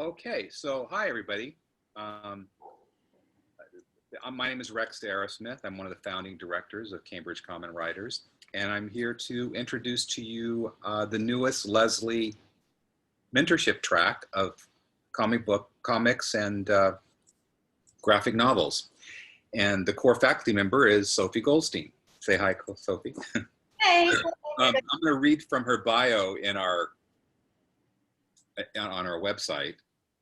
Okay, so hi everybody. My name is Rex Arrasmith. I'm one of the founding directors of Cambridge Common Writers, and I'm here to introduce to you the newest Lesley mentorship track of comics and graphic novels. And the core faculty member is Sophie Goldstein. Say hi, Sophie. Hey. I'm going to read from her bio in on our website,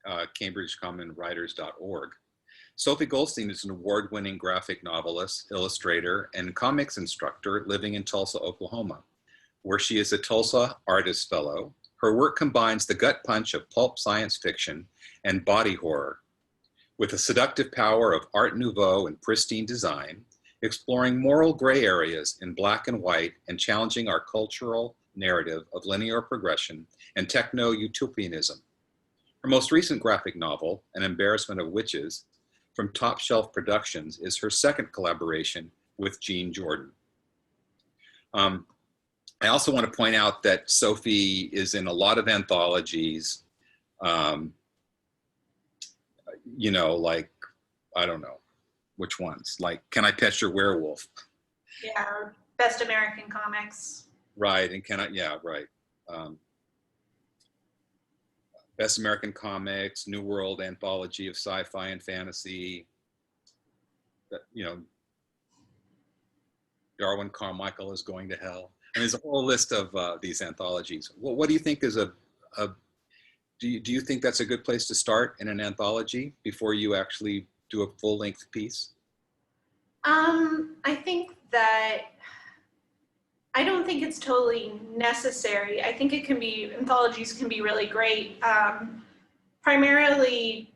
cambridgecommonwriters.org. Sophie Goldstein is an award-winning graphic novelist, illustrator, and comics instructor living in Tulsa, Oklahoma, where she is a Tulsa Artist Fellow. Her work combines the gut punch of pulp science fiction and body horror with the seductive power of Art Nouveau and pristine design, exploring moral gray areas in black and white and challenging our cultural narrative of linear progression and techno-utopianism. Her most recent graphic novel, An Embarrassment of Witches, from Top Shelf Productions, is her second collaboration with Jean Jordan. I also want to point out that Sophie is in a lot of anthologies, you know, like, I don't know which ones, like Can I Pet Your Werewolf? Yeah, or Best American Comics. Right, and yeah, right. Best American Comics, New World Anthology of Sci-Fi and Fantasy, you know, Darwin Carmichael is Going to Hell. And there's a whole list of these anthologies. What do you think is do you think that's a good place to start in an anthology before you actually do a full-length piece? I think that I don't think it's totally necessary. I think it can be, anthologies can be really great. Primarily,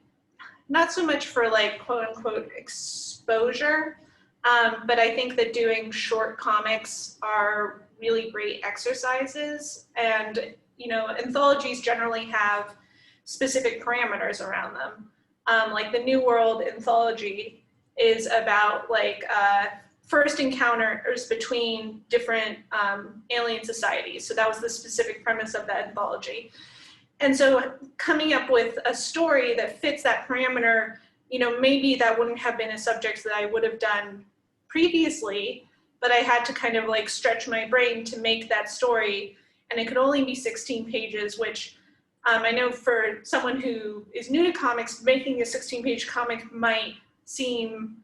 not so much for like quote unquote exposure, but I think that doing short comics are really great exercises. And, you know, anthologies generally have specific parameters around them. Like the New World anthology is about like first encounters between different alien societies. So that was the specific premise of that anthology. And so coming up with a story that fits that parameter, you know, maybe that wouldn't have been a subject that I would have done previously, but I had to kind of like stretch my brain to make that story. And it could only be 16 pages, which I know for someone who is new to comics, making a 16-page comic might seem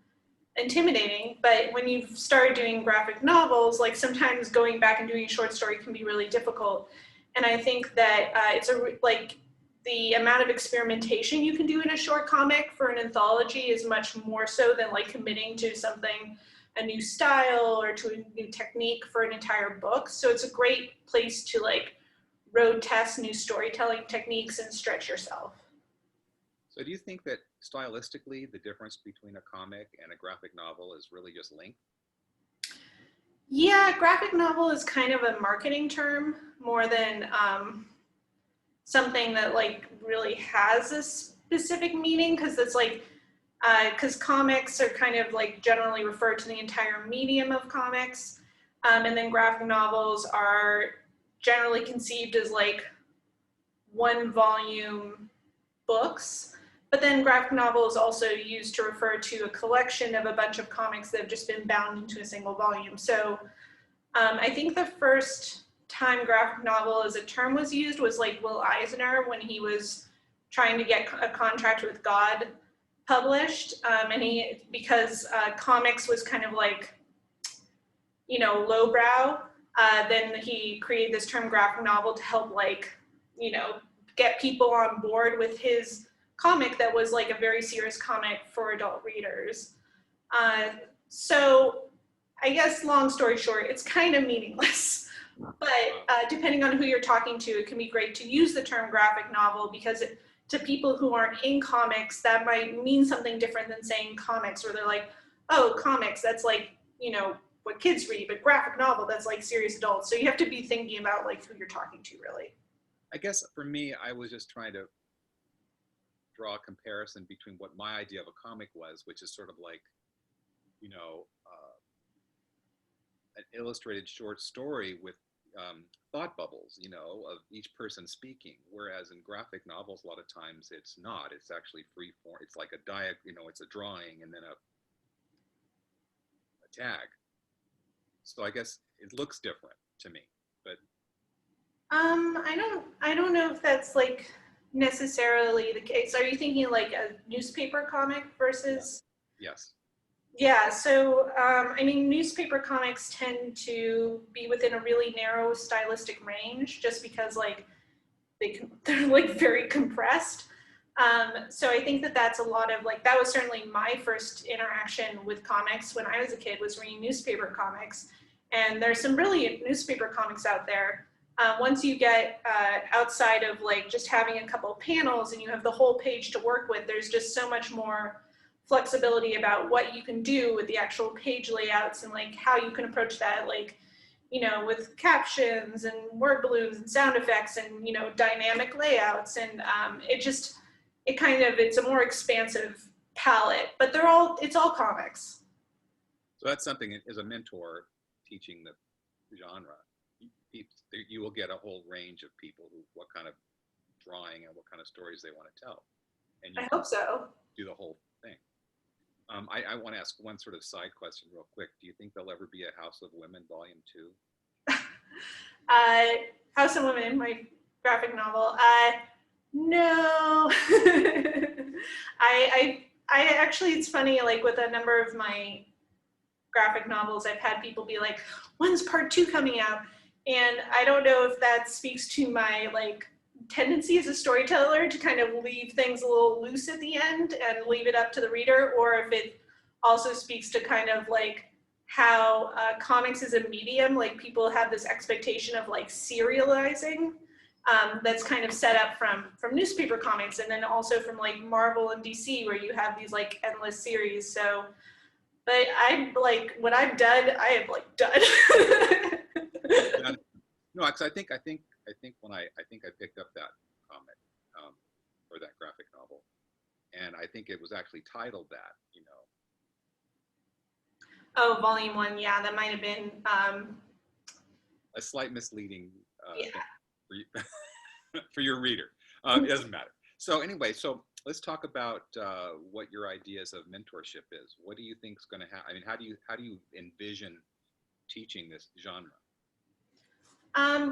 intimidating, but when you've started doing graphic novels, like sometimes going back and doing a short story can be really difficult. And I think that like the amount of experimentation you can do in a short comic for an anthology is much more so than like committing to something, a new style or to a new technique for an entire book. So it's a great place to like road test new storytelling techniques and stretch yourself. So do you think that stylistically the difference between a comic and a graphic novel is really just length? Yeah, graphic novel is kind of a marketing term more than something that like really has a specific meaning, because it's like, because comics are kind of like generally referred to the entire medium of comics, and then graphic novels are generally conceived as like one volume books. But then graphic novel is also used to refer to a collection of a bunch of comics that have just been bound into a single volume. So I think the first time graphic novel as a term was used was like Will Eisner when he was trying to get a contract with God published. And because comics was kind of like, you know, lowbrow, then he created this term graphic novel to help like, you know, get people on board with his comic that was like a very serious comic for adult readers. So I guess long story short, it's kind of meaningless. But depending on who you're talking to, it can be great to use the term graphic novel, because to people who aren't in comics, that might mean something different than saying comics, where they're like, oh, comics, that's like, you know, what kids read, but graphic novel, that's like serious adults. So you have to be thinking about like who you're talking to, really. I guess for me, I was just trying to draw a comparison between what my idea of a comic was, which is sort of like, you know, an illustrated short story with thought bubbles, you know, of each person speaking. Whereas in graphic novels, a lot of times it's not. It's actually free form. It's like a you know, it's a drawing and then a tag. So I guess it looks different to me. But I don't know if that's like necessarily the case. Are you thinking like a newspaper comic versus? yes. Yeah, so I mean, newspaper comics tend to be within a really narrow stylistic range, just because like they're like very compressed. So I think that that's a lot of like, that was certainly my first interaction with comics when I was a kid, was reading newspaper comics. And there's some brilliant newspaper comics out there. Once you get outside of like just having a couple panels and you have the whole page to work with, there's just so much more flexibility about what you can do with the actual page layouts and like how you can approach that, like, you know, with captions and word balloons and sound effects and, you know, dynamic layouts. And it's a more expansive palette, but it's all comics. So that's something as a mentor teaching the genre, you will get a whole range of people who, what kind of drawing and what kind of stories they want to tell. And you I hope so. do the whole thing. I want to ask one sort of side question real quick. Do you think there'll ever be a House of Women Volume 2? House of Women, my graphic novel. No. I actually, it's funny, like with a number of my graphic novels, I've had people be like, when's part 2 coming out? And I don't know if that speaks to my like tendency as a storyteller to kind of leave things a little loose at the end and leave it up to the reader, or if it also speaks to kind of like how comics is a medium, like people have this expectation of like serializing that's kind of set up from newspaper comics, and then also from like Marvel and DC, where you have these like endless series. So, but I'm like, when I'm done, I am like done. No, because I think when I picked up that comic or that graphic novel, and I think it was actually titled that, you know. Oh, volume 1, yeah, that might have been a slight misleading yeah. for you, for your reader. It doesn't matter. So anyway, so let's talk about what your ideas of mentorship is. What do you think is going to happen? I mean, how do you envision teaching this genre?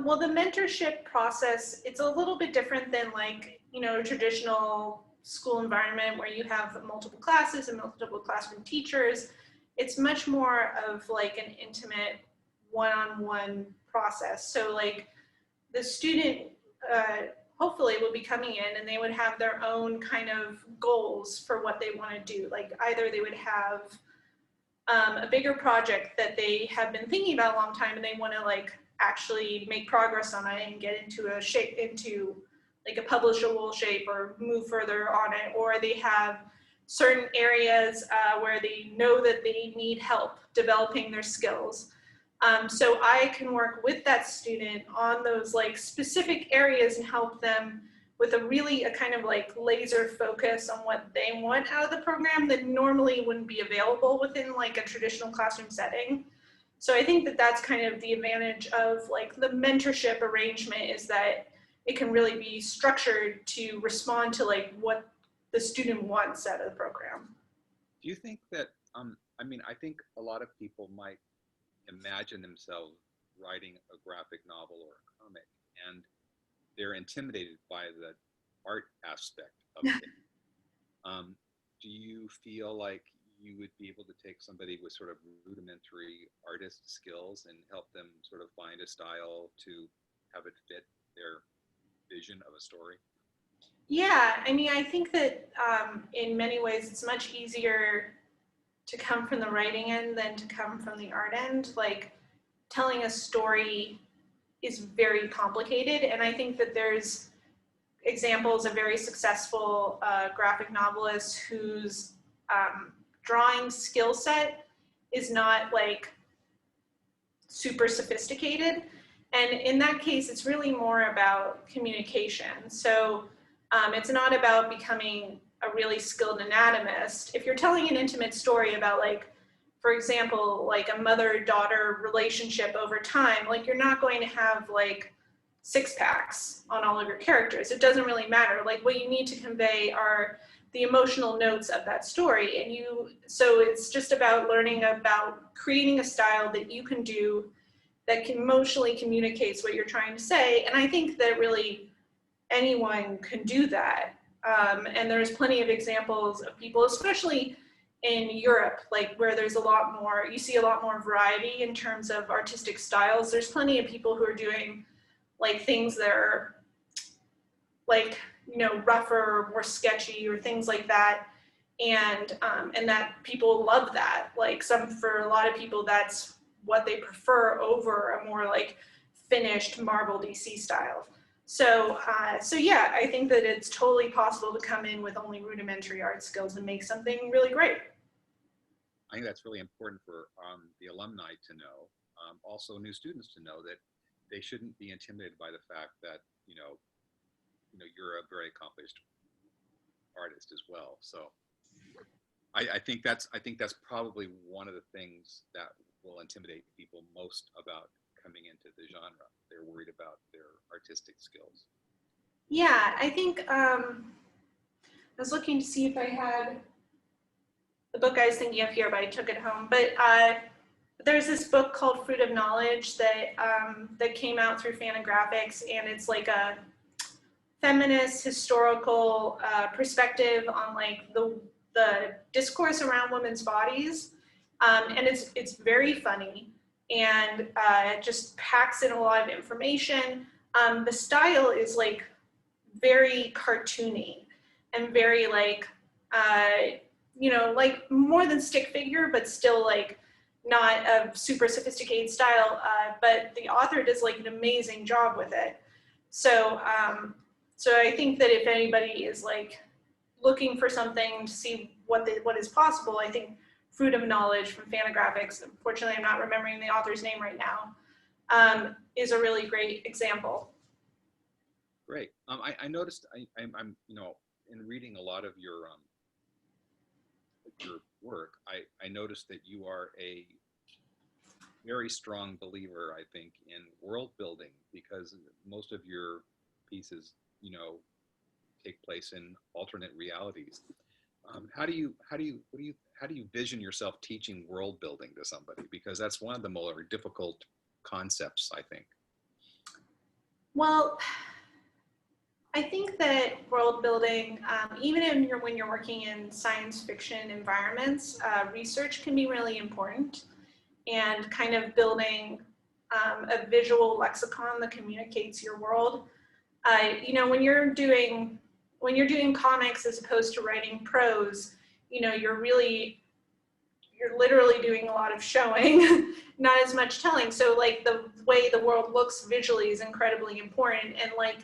Well, the mentorship process, it's a little bit different than like, you know, a traditional school environment where you have multiple classes and multiple classroom teachers. It's much more of like an intimate one-on-one process. So like the student hopefully will be coming in and they would have their own kind of goals for what they want to do. Like either they would have a bigger project that they have been thinking about a long time and they want to like actually make progress on it and get into like a publishable shape or move further on it, or they have certain areas where they know that they need help developing their skills. So I can work with that student on those like specific areas and help them with a kind of like laser focus on what they want out of the program that normally wouldn't be available within like a traditional classroom setting. So I think that that's kind of the advantage of like the mentorship arrangement, is that it can really be structured to respond to like what the student wants out of the program. Do you think that, I mean, I think a lot of people might imagine themselves writing a graphic novel or a comic, and they're intimidated by the art aspect of it. Do you feel like you would be able to take somebody with sort of rudimentary artist skills and help them sort of find a style to have it fit their vision of a story? Yeah, I mean, I think that in many ways it's much easier to come from the writing end than to come from the art end. Like telling a story is very complicated, and I think that there's examples of very successful graphic novelists whose drawing skill set is not like super sophisticated. And in that case, it's really more about communication. So it's not about becoming a really skilled anatomist. If you're telling an intimate story about like for example, like a mother-daughter relationship over time, like you're not going to have like six packs on all of your characters. It doesn't really matter. Like what you need to convey are the emotional notes of that story. And so it's just about learning about creating a style that you can do that can emotionally communicates what you're trying to say. And I think that really anyone can do that. And there's plenty of examples of people, especially in Europe, like where there's a lot more, you see a lot more variety in terms of artistic styles. There's plenty of people who are doing like things that are like, you know, rougher, more sketchy or things like that. And that people love that. Like for a lot of people, that's what they prefer over a more like finished marble DC style. So yeah, I think that it's totally possible to come in with only rudimentary art skills and make something really great. I think that's really important for the alumni to know, also new students to know that they shouldn't be intimidated by the fact that, you're a very accomplished artist as well. So I think that's probably one of the things that will intimidate people most about coming into the genre. They're worried about their artistic skills. Yeah, I think I was looking to see if I had the book I was thinking of here, but I took it home. But there's this book called Fruit of Knowledge that that came out through Fantagraphics, and it's like a feminist historical perspective on like the discourse around women's bodies, and it's very funny, and it just packs in a lot of information. The style is like very cartoony and very like like more than stick figure, but still like not a super sophisticated style, but the author does like an amazing job with it. So so I think that if anybody is like looking for something to see what is possible, I think Fruit of Knowledge from Fantagraphics, unfortunately I'm not remembering the author's name right now, is a really great example. Great. I noticed I'm in reading a lot of your work, I noticed that you are a very strong believer, I think, in world building, because most of your pieces, take place in alternate realities. How do you vision yourself teaching world building to somebody? Because that's one of the more difficult concepts, I think. Well, I think that world building, even when you're working in science fiction environments, research can be really important, and kind of building a visual lexicon that communicates your world. When you're doing comics as opposed to writing prose, you're literally doing a lot of showing, not as much telling. So like the way the world looks visually is incredibly important, and like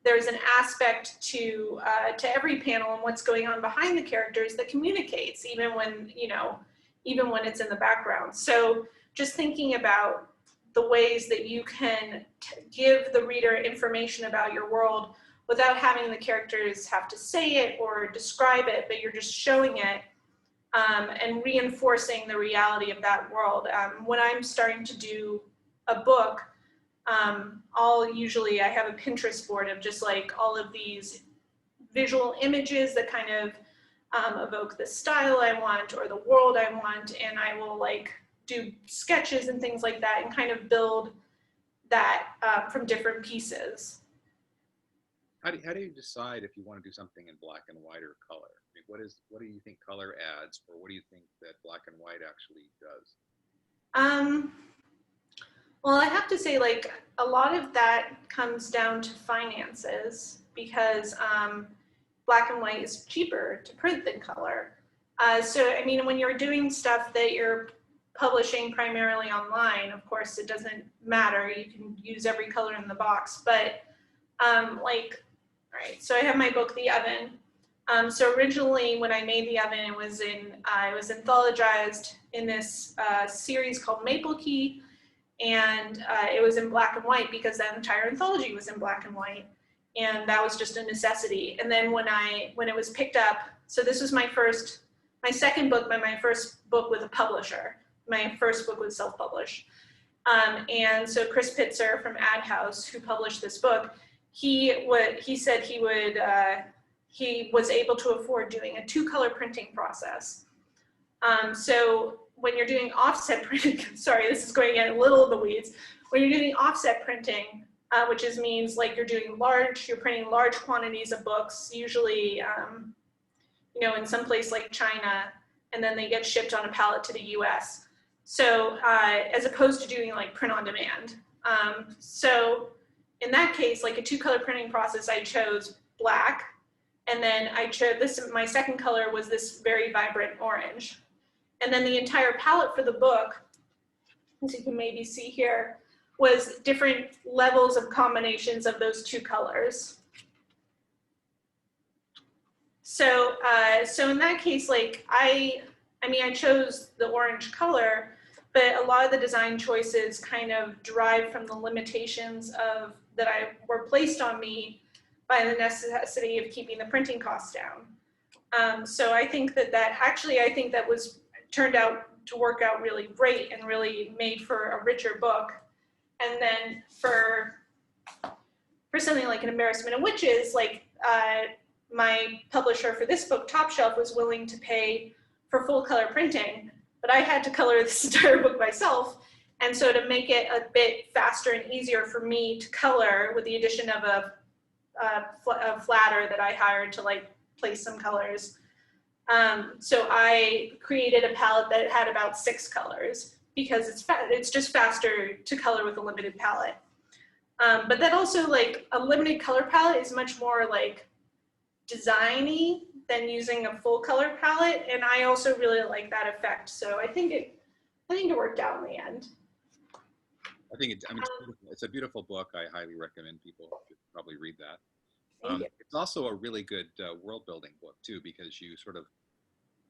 there's an aspect to every panel and what's going on behind the characters that communicates, even when it's in the background. So just thinking about the ways that you can give the reader information about your world without having the characters have to say it or describe it, but you're just showing it, and reinforcing the reality of that world. When I'm starting to do a book, I have a Pinterest board of just like all of these visual images that kind of evoke the style I want or the world I want, and I will like do sketches and things like that and kind of build that from different pieces. How do you decide if you want to do something in black and white or color? I mean, what do you think color adds, or what do you think that black and white actually does? Well, I have to say, like, a lot of that comes down to finances, because black and white is cheaper to print than color. So, I mean, when you're doing stuff that you're publishing primarily online, of course, it doesn't matter. You can use every color in the box. But, so I have my book, The Oven. So originally, when I made The Oven, it was anthologized in this series called Maple Key. And it was in black and white because that entire anthology was in black and white, and that was just a necessity. And then when it was picked up, so this was my second book, but my first book with a publisher. my first book was self-published. And so Chris Pitzer from Ad House, who published this book, he said he was able to afford doing a 2-color printing process. So when you're doing offset printing, sorry, this is going in a little in the weeds. When you're doing offset printing, which means like you're printing large quantities of books, usually, in some place like China, and then they get shipped on a pallet to the US. So as opposed to doing like print on demand. So in that case, like a 2-color printing process, I chose black. And then I chose my second color was this very vibrant orange. And then the entire palette for the book, as you can maybe see here, was different levels of combinations of those 2 colors. So, so in that case, like I chose the orange color, but a lot of the design choices kind of derive from the limitations that were placed on me by the necessity of keeping the printing costs down. So I think that turned out to work out really great and really made for a richer book. And then for something like an Embarrassment of Witches, like my publisher for this book, Top Shelf, was willing to pay for full color printing, but I had to color this entire book myself. And so to make it a bit faster and easier for me to color, with the addition of a flatter that I hired to like place some colors. So I created a palette that had about 6 colors because it's just faster to color with a limited palette. But then also like a limited color palette is much more like designy than using a full color palette. And I also really like that effect. So I think it worked out in the end. I think it's a beautiful book. I highly recommend people should probably read that. It's also a really good world building book too, because you sort of,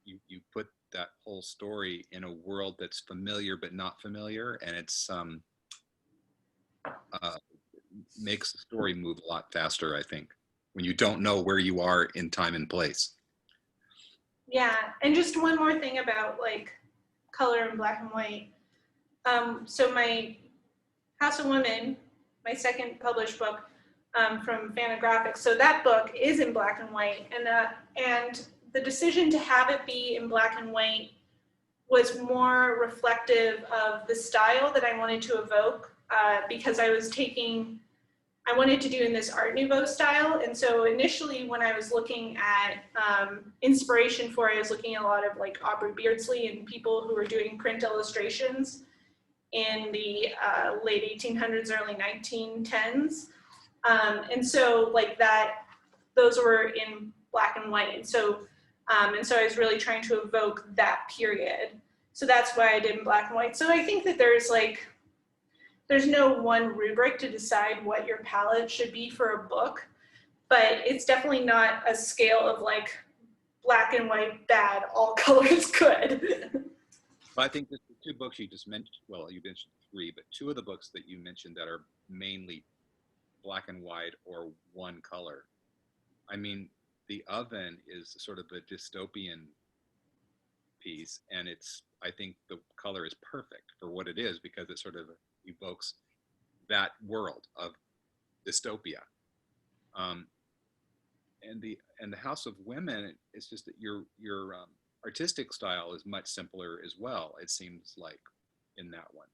you put that whole story in a world that's familiar but not familiar, and it's makes the story move a lot faster, I think, when you don't know where you are in time and place. Yeah, and just one more thing about like color in black and white. So my House of Women, my second published book from Fantagraphics, so that book is in black and white, and the decision to have it be in black and white was more reflective of the style that I wanted to evoke, because I wanted to do in this Art Nouveau style. And so initially when I was looking at inspiration for it, I was looking at a lot of like Aubrey Beardsley and people who were doing print illustrations in the late 1800s, early 1910s. And so like those were in black and white. And so I was really trying to evoke that period. So that's why I did in black and white. So I think that there's no one rubric to decide what your palette should be for a book, but it's definitely not a scale of like black and white bad, all colors good. Well, I think the 2 books you just mentioned, well, you mentioned 3, but 2 of the books that you mentioned that are mainly black and white or one color. I mean, The Oven is sort of a dystopian piece, and I think the color is perfect for what it is, because it sort of evokes that world of dystopia. And the House of Women, it's just that your artistic style is much simpler as well, it seems like, in that one.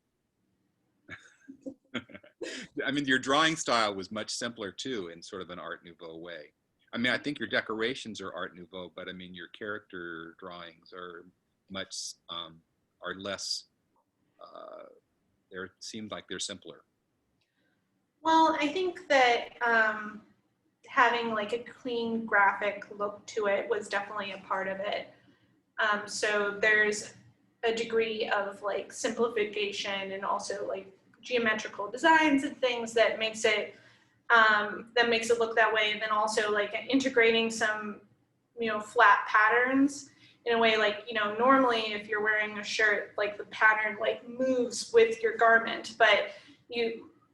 I mean, your drawing style was much simpler too, in sort of an Art Nouveau way. I mean, I think your decorations are Art Nouveau, but I mean, your character drawings are much, are less, it seems like they're simpler. Well, I think that having like a clean graphic look to it was definitely a part of it. So there's a degree of like simplification and also like geometrical designs and things that makes it look that way. And then also like integrating some, flat patterns in a way, like, normally if you're wearing a shirt, like the pattern like moves with your garment, but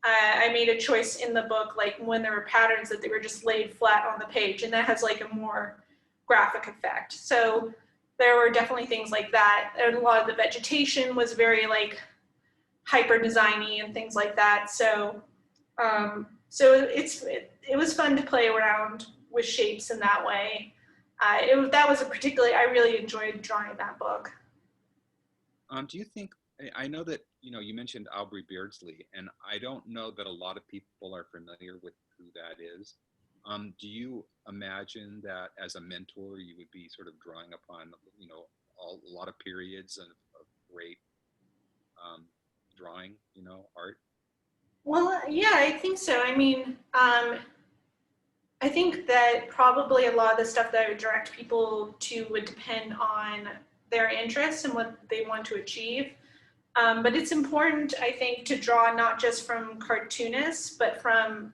I made a choice in the book, like when there were patterns, that they were just laid flat on the page, and that has like a more graphic effect. So there were definitely things like that. And a lot of the vegetation was very like hyper designy and things like that. So it was fun to play around with shapes in that way. That was I really enjoyed drawing that book. Do you think, I know that, you mentioned Aubrey Beardsley, and I don't know that a lot of people are familiar with who that is. Do you imagine that as a mentor, you would be sort of drawing upon, a lot of periods of great drawing, art? Well, yeah, I think so. I mean, I think that probably a lot of the stuff that I would direct people to would depend on their interests and what they want to achieve. But it's important, I think, to draw not just from cartoonists, but from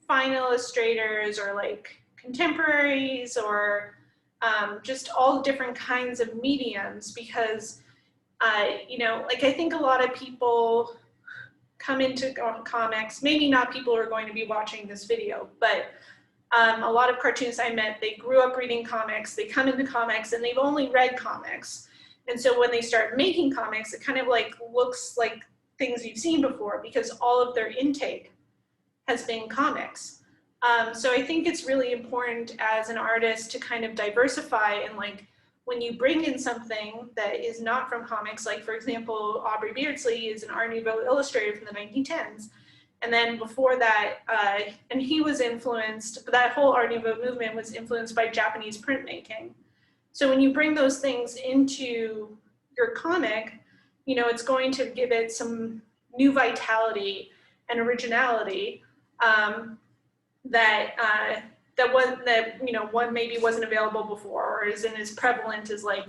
fine illustrators or like contemporaries or just all different kinds of mediums, because, like I think a lot of people come into comics, maybe not people who are going to be watching this video, but a lot of cartoonists I met, they grew up reading comics, they come into comics and they've only read comics. And so when they start making comics, it kind of like looks like things you've seen before because all of their intake has been comics. So I think it's really important as an artist to kind of diversify, and like when you bring in something that is not from comics, like for example, Aubrey Beardsley is an Art Nouveau illustrator from the 1910s. And then before that, and he was influenced, that whole Art Nouveau movement was influenced by Japanese printmaking. So when you bring those things into your comic, it's going to give it some new vitality and originality that one maybe wasn't available before, or isn't as prevalent as like,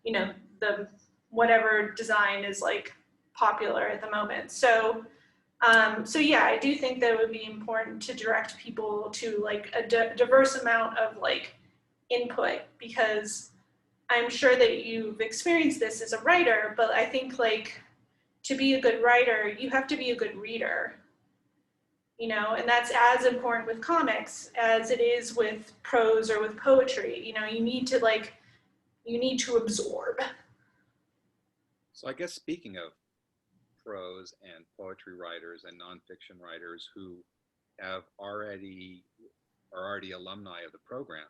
the whatever design is like popular at the moment. So yeah, I do think that it would be important to direct people to like a diverse amount of like input, because I'm sure that you've experienced this as a writer, but I think like to be a good writer, you have to be a good reader, and that's as important with comics as it is with prose or with poetry. You need to absorb. So I guess speaking of prose and poetry writers and nonfiction writers who are already alumni of the program,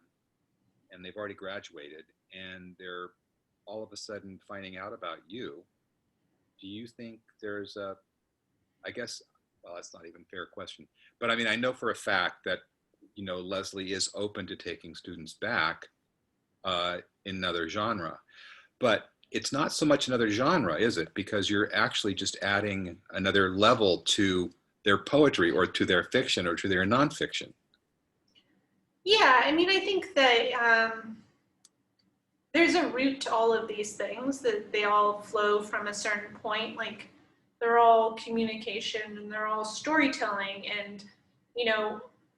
and they've already graduated, and they're all of a sudden finding out about you, do you think there's I guess, well, that's not even a fair question, but I mean, I know for a fact that, Lesley is open to taking students back in another genre, but it's not so much another genre, is it? Because you're actually just adding another level to their poetry or to their fiction or to their nonfiction. Yeah, I mean, I think that there's a root to all of these things, that they all flow from a certain point. Like they're all communication and they're all storytelling, and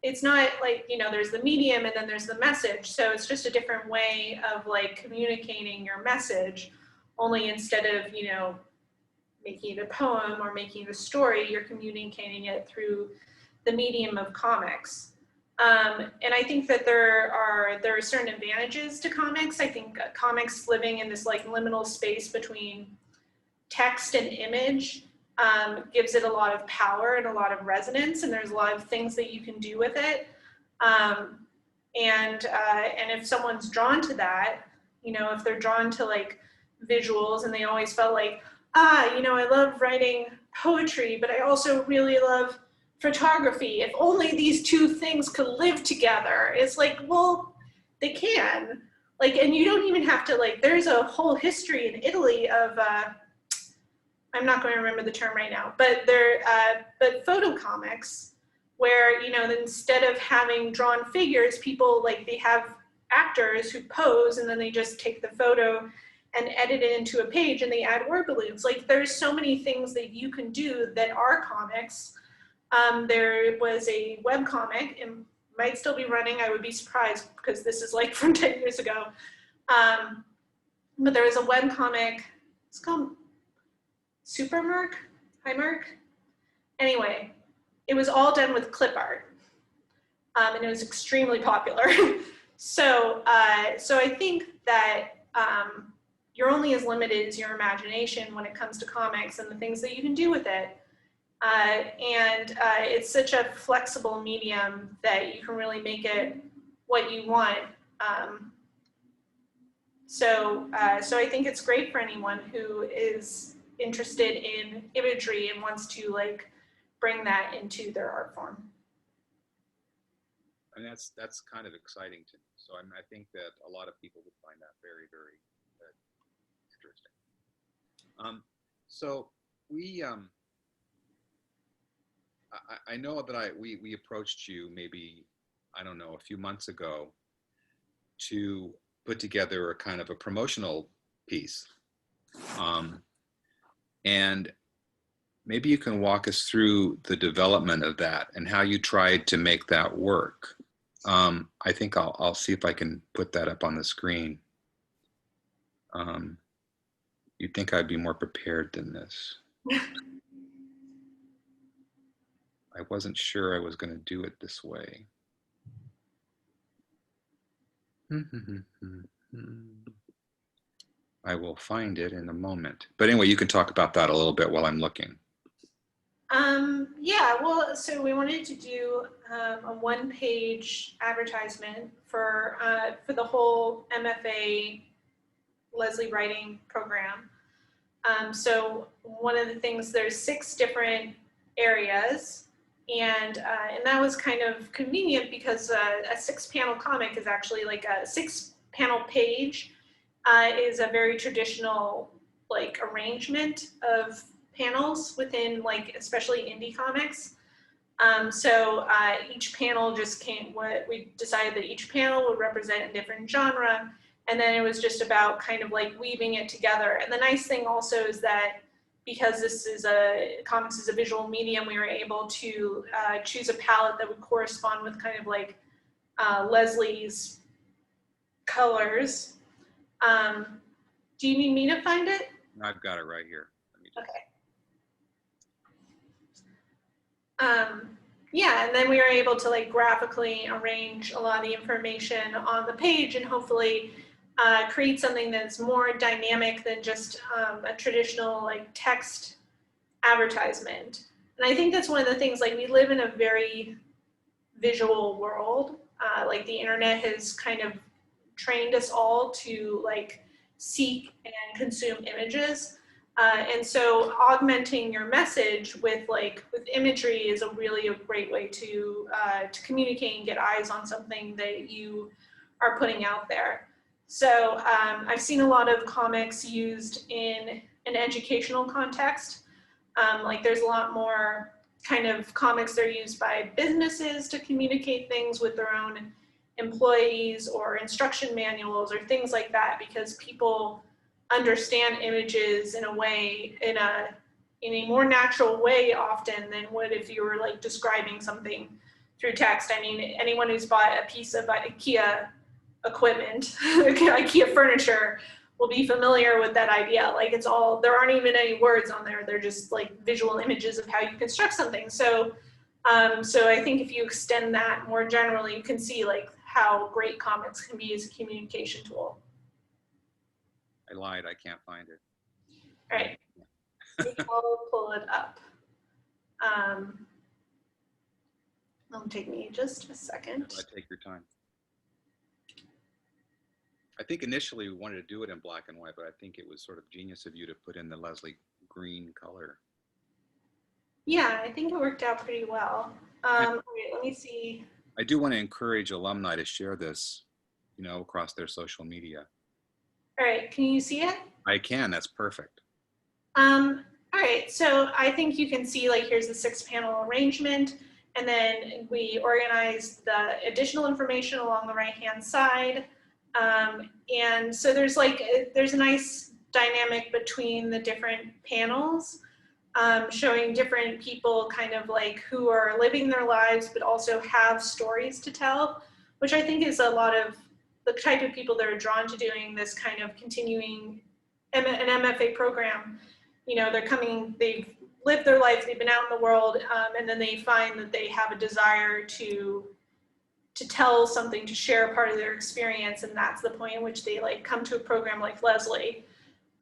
it's not like there's the medium and then there's the message. So it's just a different way of like communicating your message. Only instead of making it a poem or making it a story, you're communicating it through the medium of comics. And I think that there are certain advantages to comics. I think comics living in this like liminal space between text and image gives it a lot of power and a lot of resonance, and there's a lot of things that you can do with it. And if someone's drawn to that, if they're drawn to like visuals, and they always felt like, I love writing poetry, but I also really love photography. If only these two things could live together. It's like, well, they can. Like, and you don't even have to like, there's a whole history in Italy of, I'm not going to remember the term right now, but but photo comics, where, instead of having drawn figures, people like, they have actors who pose and then they just take the photo and edit it into a page and they add word balloons. Like there's so many things that you can do that are comics. There was a web comic, it might still be running, I would be surprised because this is like from 10 years ago. But there was a web comic, it's called Supermerc, Highmark. Anyway, it was all done with clip art. And it was extremely popular. So I think that you're only as limited as your imagination when it comes to comics and the things that you can do with it. It's such a flexible medium that you can really make it what you want. So I think it's great for anyone who is interested in imagery and wants to like bring that into their art form. And that's kind of exciting to me. So I think that a lot of people would find that very, very interesting. So we, I know that we approached you maybe, I don't know, a few months ago to put together a kind of a promotional piece. And maybe you can walk us through the development of that and how you tried to make that work. I think I'll see if I can put that up on the screen. You'd think I'd be more prepared than this. I wasn't sure I was going to do it this way. I will find it in a moment. But anyway, you can talk about that a little bit while I'm looking. Yeah, well, so we wanted to do a one-page advertisement for the whole MFA Lesley Writing program. So one of the things, there's 6 different areas, and that was kind of convenient because a 6-panel comic is actually like a 6-panel page is a very traditional like arrangement of panels within like especially indie comics. So each panel just we decided that each panel would represent a different genre, and then it was just about kind of like weaving it together. And the nice thing also is that because comics is a visual medium, we were able to choose a palette that would correspond with kind of like Lesley's colors. Do you need me to find it? I've got it right here. Okay. Yeah, and then we were able to like graphically arrange a lot of the information on the page and hopefully create something that's more dynamic than just a traditional like text advertisement. And I think that's one of the things, like we live in a very visual world. Like the internet has kind of trained us all to like seek and consume images. And so augmenting your message with imagery is really a great way to communicate and get eyes on something that you are putting out there. So I've seen a lot of comics used in an educational context. Like there's a lot more kind of comics that are used by businesses to communicate things with their own employees or instruction manuals or things like that, because people understand images in a more natural way often than would if you were like describing something through text. I mean, anyone who's bought a piece of IKEA equipment, IKEA furniture, will be familiar with that idea. Like there aren't even any words on there. They're just like visual images of how you construct something. So I think if you extend that more generally, you can see like how great comics can be as a communication tool. I lied, I can't find it. All right, I'll pull it up. It'll take me just a second. Take your time. I think initially we wanted to do it in black and white, but I think it was sort of genius of you to put in the Lesley green color. Yeah, I think it worked out pretty well. Wait, let me see. I do want to encourage alumni to share this, across their social media. All right, can you see it? I can, that's perfect. All right, so I think you can see like here's the 6-panel arrangement, and then we organized the additional information along the right-hand side. And so there's a nice dynamic between the different panels, showing different people kind of like who are living their lives, but also have stories to tell, which I think is a lot of the type of people that are drawn to doing this kind of continuing an MFA program. They've lived their life, they've been out in the world, and then they find that they have a desire to to tell something, to share part of their experience, and that's the point in which they like come to a program like Lesley.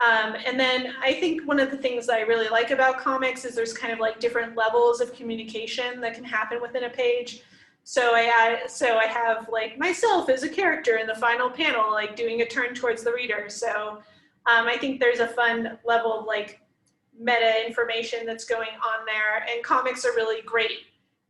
And then I think one of the things that I really like about comics is there's kind of like different levels of communication that can happen within a page. So I have like myself as a character in the final panel, like doing a turn towards the reader. So I think there's a fun level of like meta information that's going on there, and comics are really great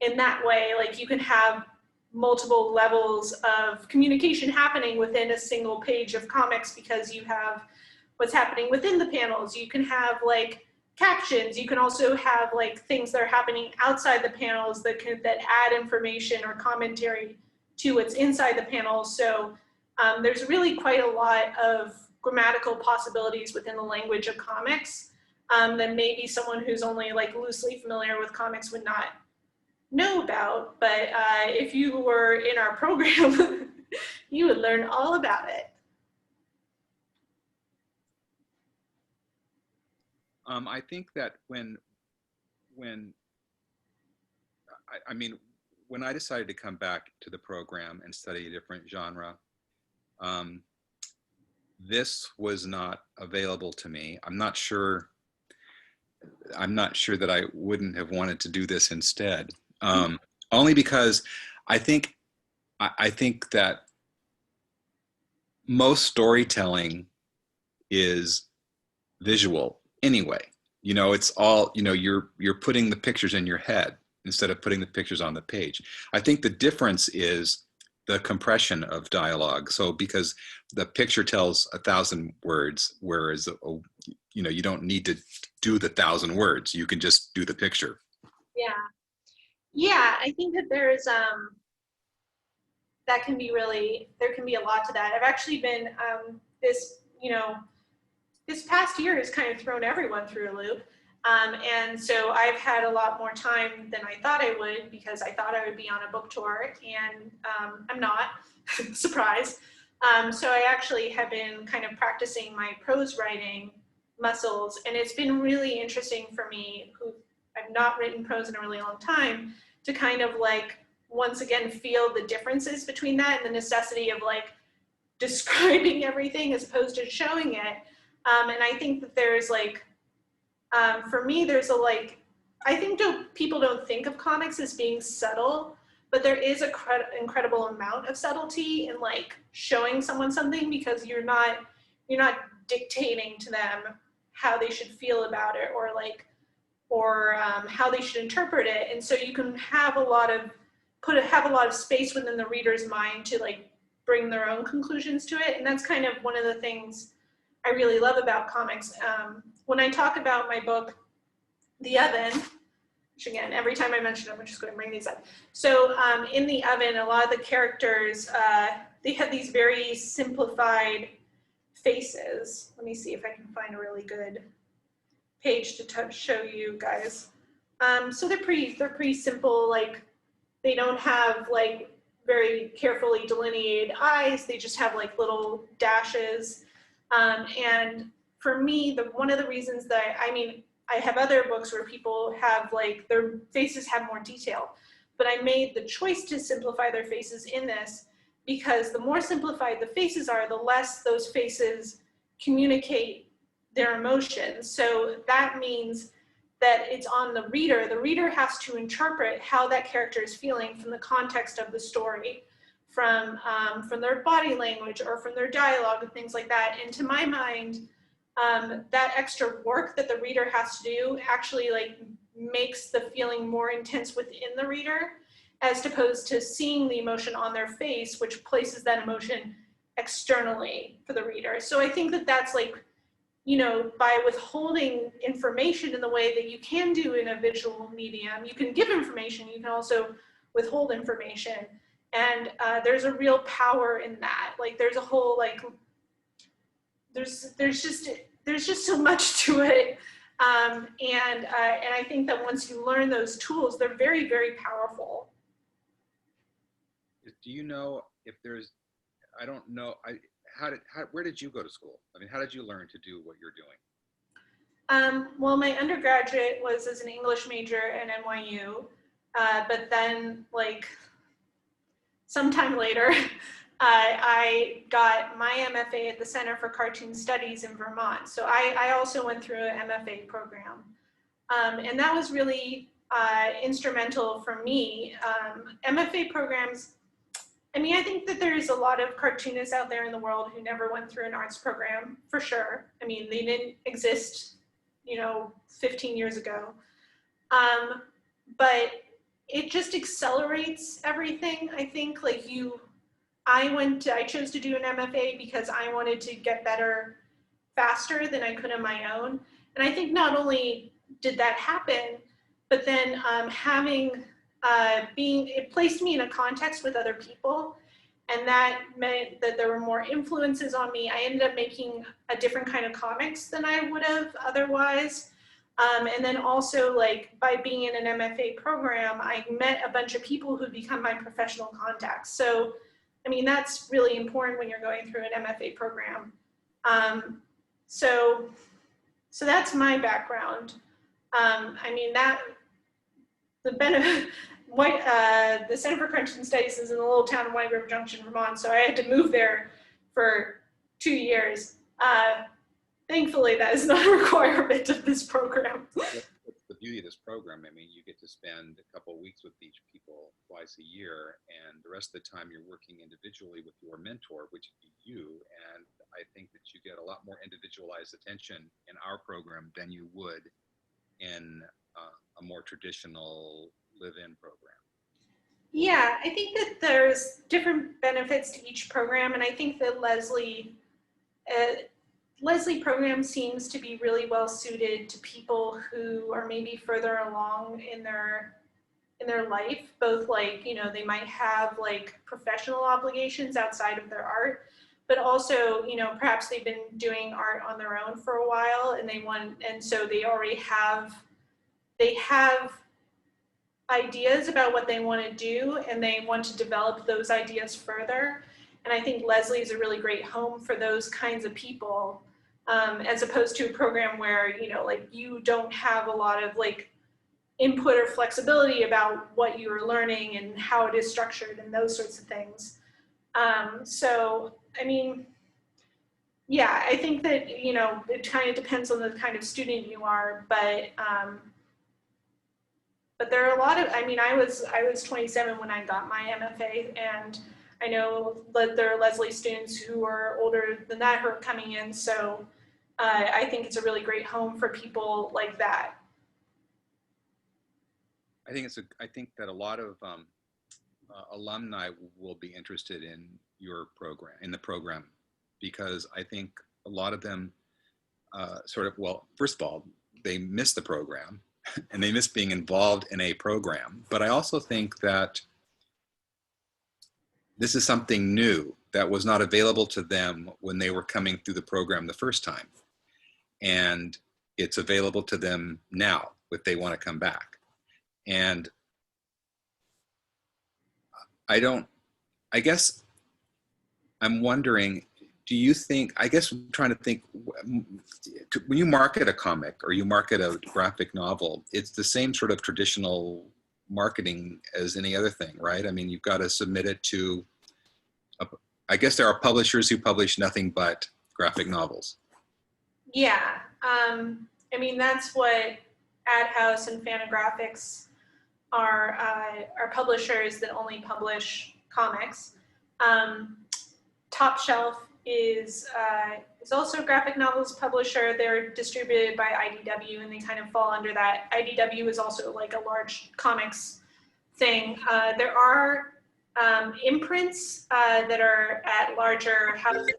in that way. Like you can have multiple levels of communication happening within a single page of comics because you have what's happening within the panels. You can have like captions. You can also have like things that are happening outside the panels that add information or commentary to what's inside the panels. So there's really quite a lot of grammatical possibilities within the language of comics that maybe someone who's only like loosely familiar with comics would not know about. But if you were in our program, you would learn all about it. I think that when I decided to come back to the program and study a different genre, this was not available to me. I'm not sure that I wouldn't have wanted to do this instead. Only because I think that most storytelling is visual anyway. You know, it's all, you know, you're putting the pictures in your head instead of putting the pictures on the page. I think the difference is the compression of dialogue. So because the picture tells 1,000 words, whereas you know, you don't need to do the 1,000 words. You can just do the picture. Yeah, I think that there's that can be really, there can be a lot to that. I've actually been this past year has kind of thrown everyone through a loop. And so I've had a lot more time than I thought I would, because I thought I would be on a book tour, and I'm not. Surprise. So I actually have been kind of practicing my prose writing muscles, and it's been really interesting for me, who I've not written prose in a really long time, to kind of like once again feel the differences between that and the necessity of like describing everything as opposed to showing it. And I think that there's like, for me, there's a like, I think people don't think of comics as being subtle, but there is an incredible amount of subtlety in like showing someone something, because you're not dictating to them how they should feel about it, or like, or how they should interpret it. And so you can have a lot of space within the reader's mind to like bring their own conclusions to it. And that's kind of one of the things I really love about comics. When I talk about my book, The Oven, which again, every time I mention it, I'm just going to bring these up. So in The Oven, a lot of the characters, they have these very simplified faces. Let me see if I can find a really good page to show you guys. So they're pretty simple. Like, they don't have like very carefully delineated eyes. They just have like little dashes. And for me, one of the reasons that I have other books where people have like their faces have more detail, but I made the choice to simplify their faces in this, because the more simplified the faces are, the less those faces communicate their emotions. So that means that it's on the reader. The reader has to interpret how that character is feeling from the context of the story, from their body language or from their dialogue and things like that. And to my mind, that extra work that the reader has to do actually like makes the feeling more intense within the reader, as opposed to seeing the emotion on their face, which places that emotion externally for the reader. So I think that that's like, you know, by withholding information in the way that you can do in a visual medium, you can give information, you can also withhold information. And there's a real power in that. Like, there's a whole, like, there's just so much to it. And I think that once you learn those tools, they're very, very powerful. Do you know if there's, I don't know, where did you go to school? I mean, how did you learn to do what you're doing? Well, my undergraduate was as an English major at NYU, but then like sometime later, I got my MFA at the Center for Cartoon Studies in Vermont. So I also went through an MFA program. And that was really instrumental for me. MFA programs, I mean, I think that there's a lot of cartoonists out there in the world who never went through an arts program, for sure. I mean, they didn't exist, 15 years ago. But it just accelerates everything. I think I chose to do an MFA because I wanted to get better faster than I could on my own. And I think not only did that happen, but then it placed me in a context with other people. And that meant that there were more influences on me. I ended up making a different kind of comics than I would have otherwise. And then also, by being in an MFA program, I met a bunch of people who become my professional contacts. So, I mean, that's really important when you're going through an MFA program. So that's my background. I mean, the Center for Cartoon Studies is in a little town in White River Junction, Vermont, so I had to move there for 2 years. Thankfully, that is not a requirement of this program. That's the beauty of this program. I mean, you get to spend a couple of weeks with each people twice a year, and the rest of the time you're working individually with your mentor, which would be you. And I think that you get a lot more individualized attention in our program than you would in a more traditional live-in program. Yeah, I think that there's different benefits to each program, and I think that Lesley program seems to be really well suited to people who are maybe further along in their life, both they might have professional obligations outside of their art, but also perhaps they've been doing art on their own for a while, and so they already have ideas about what they want to do, and they want to develop those ideas further. And I think Lesley is a really great home for those kinds of people, as opposed to a program where, you don't have a lot of input or flexibility about what you're learning and how it is structured and those sorts of things. So, I mean, yeah, I think that, it kind of depends on the kind of student you are, but there are a lot of, I mean, I was 27 when I got my MFA, and I know that there are Lesley students who are older than that who are coming in, so I think it's a really great home for people like that. I think that a lot of alumni will be interested in your program, in the program, because I think a lot of them first of all, they miss the program and they miss being involved in a program. But I also think that this is something new that was not available to them when they were coming through the program the first time. And it's available to them now if they want to come back. And I guess I'm wondering, do you think, I'm trying to think, when you market a comic or you market a graphic novel, it's the same sort of traditional marketing as any other thing, right? I mean, you've got to submit it to, I guess there are publishers who publish nothing but graphic novels. Yeah, I mean, that's what Ad House and Fantagraphics are publishers that only publish comics. Top Shelf is also a graphic novels publisher. They're distributed by IDW, and they kind of fall under that. IDW is also a large comics thing. There are imprints that are at larger houses.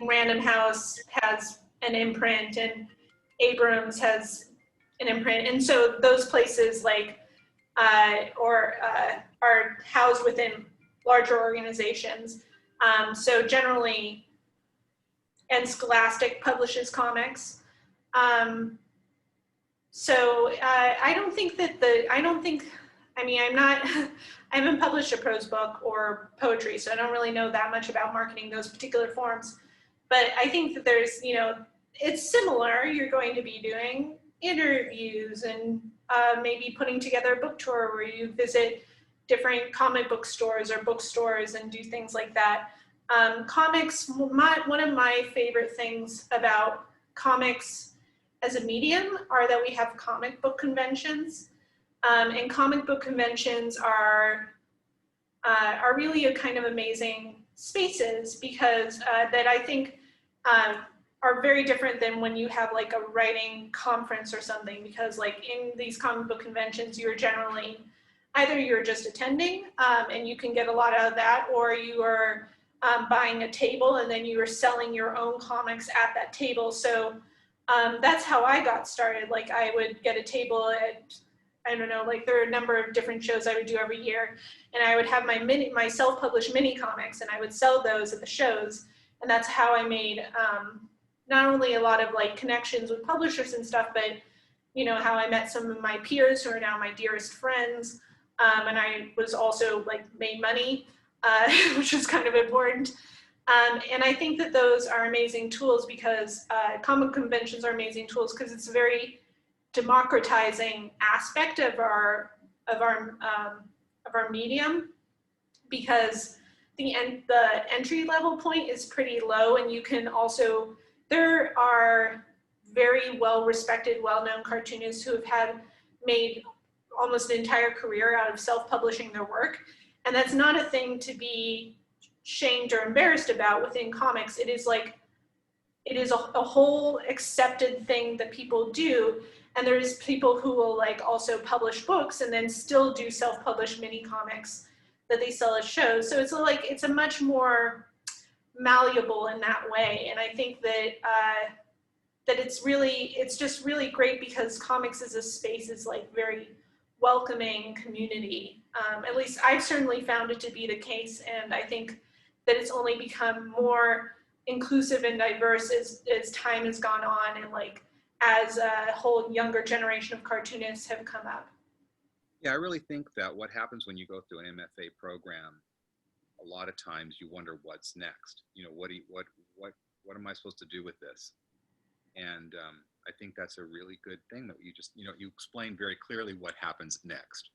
Random House has an imprint, and Abrams has an imprint, and so those places are housed within larger organizations. So generally, and Scholastic publishes comics. So I haven't published a prose book or poetry, so I don't really know that much about marketing those particular forms. But I think that there's, it's similar. You're going to be doing interviews and maybe putting together a book tour where you visit different comic book stores or bookstores and do things like that. Comics, one of my favorite things about comics as a medium are that we have comic book conventions. And comic book conventions are really a kind of amazing spaces because that I think are very different than when you have like a writing conference or something, because like in these comic book conventions, you're generally, either you're just attending and you can get a lot out of that, or you are buying a table and then you are selling your own comics at that table. So that's how I got started. Like I would get a table at, I don't know, like there are a number of different shows I would do every year, and I would have my self-published mini comics and I would sell those at the shows. And that's how I made not only a lot of like connections with publishers and stuff, but you know, how I met some of my peers who are now my dearest friends. And I was also like made money, which is kind of important. And I think that those are amazing tools because comic conventions are amazing tools because it's a very democratizing aspect of our medium, because the entry level point is pretty low, and you can also, there are very well respected, well-known cartoonists who have made almost an entire career out of self-publishing their work, and that's not a thing to be shamed or embarrassed about within comics. It is like, it is a whole accepted thing that people do, and there's people who will like also publish books and then still do self-published mini comics that they sell at shows. So it's like, it's a much more malleable in that way. And I think that that it's just really great because comics as a space is like very welcoming community. At least I've certainly found it to be the case, and I think that it's only become more inclusive and diverse as time has gone on, and like as a whole younger generation of cartoonists have come up. Yeah, I really think that what happens when you go through an MFA program, a lot of times you wonder what's next. You know, what am I supposed to do with this? And I think that's a really good thing that you just, you know, you explain very clearly what happens next.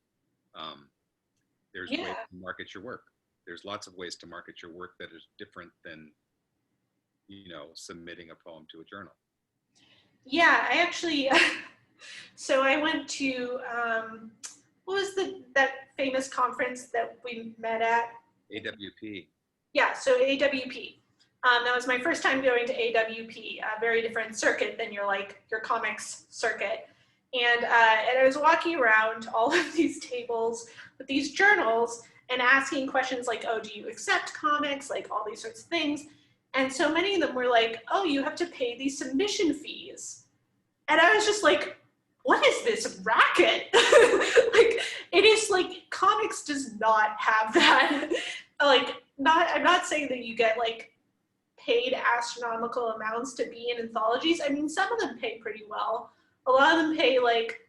There's ways to market your work. There's lots of ways to market your work that is different than, you know, submitting a poem to a journal. Yeah, I actually, so I went to, what was that famous conference that we met at? AWP. Yeah, so AWP. That was my first time going to AWP, a very different circuit than your comics circuit. And I was walking around all of these tables with these journals and asking questions like, oh, do you accept comics? Like all these sorts of things. And so many of them were like, oh, you have to pay these submission fees. And I was just like, what is this racket? Like, it is like, comics does not have that. Like, I'm not saying that you get like paid astronomical amounts to be in anthologies. I mean, some of them pay pretty well. A lot of them pay like,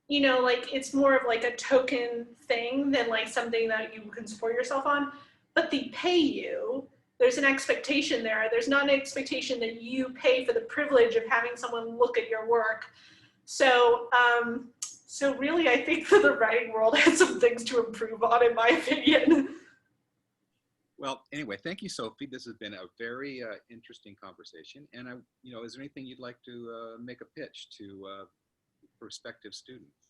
you know, like it's more of like a token thing than like something that you can support yourself on, but they pay you. There's an expectation there. There's not an expectation that you pay for the privilege of having someone look at your work. So, so really, I think that the writing world has some things to improve on, in my opinion. Well, anyway, thank you, Sophie. This has been a very interesting conversation. And you know, is there anything you'd like to make a pitch to prospective students?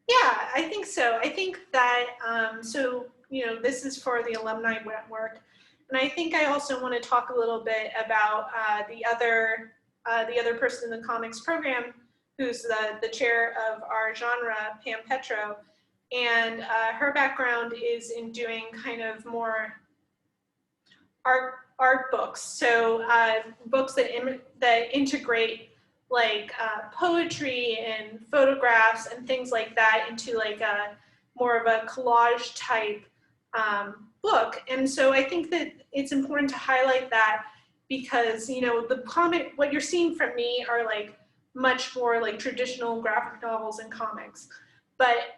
Yeah, I think so. I think that, so, you know, this is for the alumni network. And I think I also want to talk a little bit about the other person in the comics program, who's the chair of our genre, Pam Petro. And her background is in doing kind of more art books. So books that integrate like poetry and photographs and things like that into like a more of a collage type book. And so I think that it's important to highlight that because, you know, the comic, what you're seeing from me are like much more like traditional graphic novels and comics. But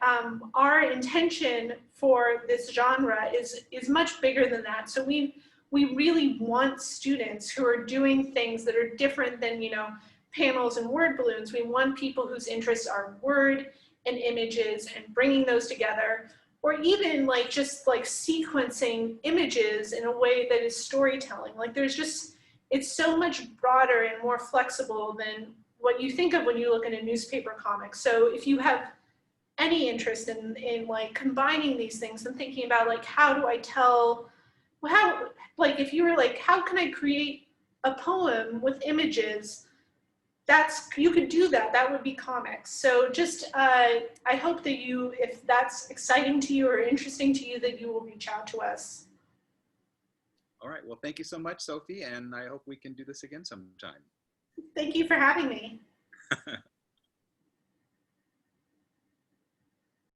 our intention for this genre is much bigger than that. So we really want students who are doing things that are different than, you know, panels and word balloons. We want people whose interests are word and images and bringing those together. or even like just like sequencing images in a way that is storytelling. Like there's just, it's so much broader and more flexible than what you think of when you look at a newspaper comic. So if you have any interest in like combining these things and thinking about like, how do I tell, how, like if you were like, how can I create a poem with images, that's, you could do that. That would be comics. So just, I hope that you, if that's exciting to you or interesting to you, that you will reach out to us. All right. Well, thank you so much, Sophie, and I hope we can do this again sometime. Thank you for having me.